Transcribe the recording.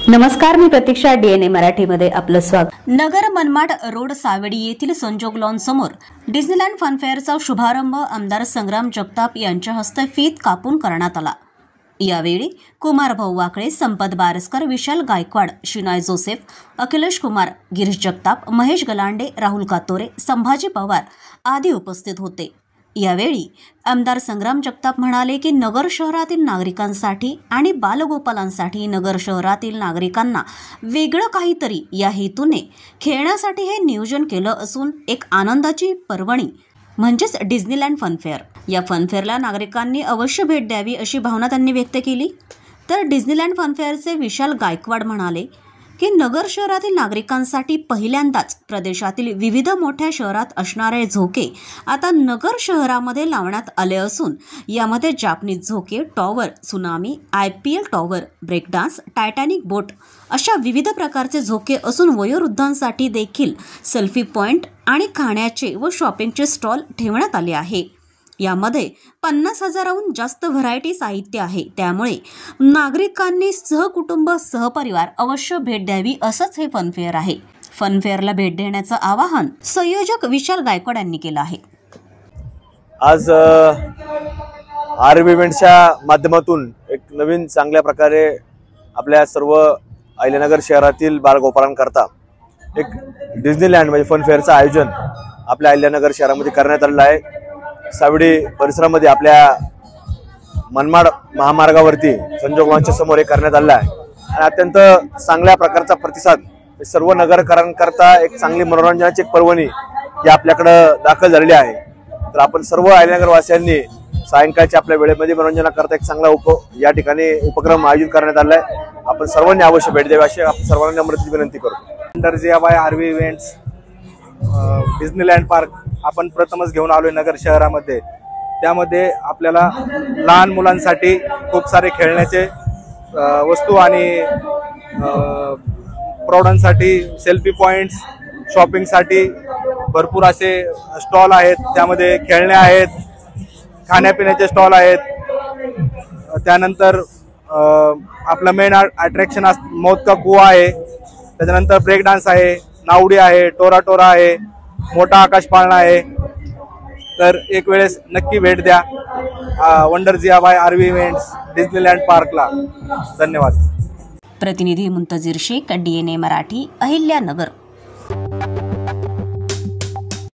नमस्कार, मी प्रतीक्षा. DNA मराठीमध्ये आपलं स्वागत. नगर मनमाड रोड सावेडी येथील संजोग लॉन समोर डिस्नीलँड फनफेअरचा शुभारंभ आमदार संग्राम जगताप यांच्या हस्ते फीत कापून करण्यात आला. यावेळी कुमार भाऊ वाकळे, संपत बारसकर, विशाल गायकवाड, शिनाय जोसेफ, अखिलेश कुमार, गिरीश जगताप, महेश गलांडे, राहुल कातोरे, संभाजी पवार आदी उपस्थित होते. यावेळी आमदार संग्राम जगताप म्हणाले की नगर शहरातील नागरिकांसाठी आणि बालगोपालांसाठी नगर शहरातील नागरिकांना वेगळं काहीतरी या हेतूने खेळण्यासाठी हे नियोजन केलं असून एक आनंदाची पर्वणी म्हणजेच डिस्नीलँड फनफेअर. या फनफेअरला नागरिकांनी अवश्य भेट द्यावी अशी भावना त्यांनी व्यक्त केली. तर डिस्नीलँड फनफेअरचे विशाल गायकवाड म्हणाले की नगर शहरातील नागरिकांसाठी पहिल्यांदाच प्रदेशातील विविध मोठ्या शहरात असणारे झोके आता नगर शहरामध्ये लावण्यात आले असून यामध्ये जापनीज झोके, tower, tsunami, IPL tower, break dance, Titanic boat अशा विविध प्रकारचे झोके असून वयोवृद्धांसाठी देखील सेल्फी पॉइंट आणि खाण्याचे व शॉपिंगचे स्टॉल ठेवण्यात आले आहे. यामध्ये 50,000हून जास्त व्हरायटी साहित्य आहे. त्यामुळे नागरिकांनी सहकुटुंब सहपरिवार अवश्य भेट द्यावी असंच हे फनफेअर आहे. फनफेअरला भेट देण्याचं आवाहन संयोजक विशाल गायकवाड यांनी केलं आहे. आज आरबी इव्हेंट्सच्या माध्यमातून एक नवीन चांगल्या प्रकारे आपल्या सर्व अहिल्यानगर शहरातील बालगोपालांकरता एक डिस्नीलँड म्हणजे फनफेअरचं आयोजन आपल्या अहिल्यानगर शहरामध्ये करण्यात आलेलं आहे. सावेडी परिसरामध्ये आपल्या मनमाड महामार्गावरती संजोग लॉनच्या समोर हे करण्यात आलेलं आहे आणि अत्यंत चांगल्या प्रकारचा प्रतिसाद सर्व नगरकरांकरता एक चांगली मनोरंजनाची एक पर्वणी ही आपल्याकडं दाखल झालेली आहे. तर आपण सर्व अहिल्यानगर वासियांनी सायंकाळच्या आपल्या वेळेमध्ये मनोरंजनाकरता एक चांगला या ठिकाणी उपक्रम आयोजित करण्यात आला आहे. आपण सर्वांनी अवश्य भेट द्यावी अशी आपण सर्वांना नम्रतेची विनंती करतो. Under GFI RB events Disneyland park आपण प्रथमच घेऊन आलोय नगर शहरामध्ये. त्यामध्ये आपल्याला लहान मुलांसाठी खूप सारे खेळण्याचे वस्तू आणि प्रौढांसाठी सेल्फी पॉइंट्स, शॉपिंगसाठी भरपूर असे स्टॉल आहेत. त्यामध्ये खेळणे आहेत, खाण्यापिण्याचे स्टॉल आहेत. त्यानंतर आपलं मेन अट्रॅक्शन मौत का कुआ आहे. त्याच्यानंतर ब्रेक डान्स आहे, नावडी आहे, टोरा आहे, मोठा आकाश पाळणा आहे. तर एक वेळेस नक्की भेट द्या वंडर GFI आरबी इव्हेंट्स डिस्नीलँड पार्कला. धन्यवाद. प्रतिनिधी मुंतजीर शेख, DNA मराठी, अहिल्यानगर.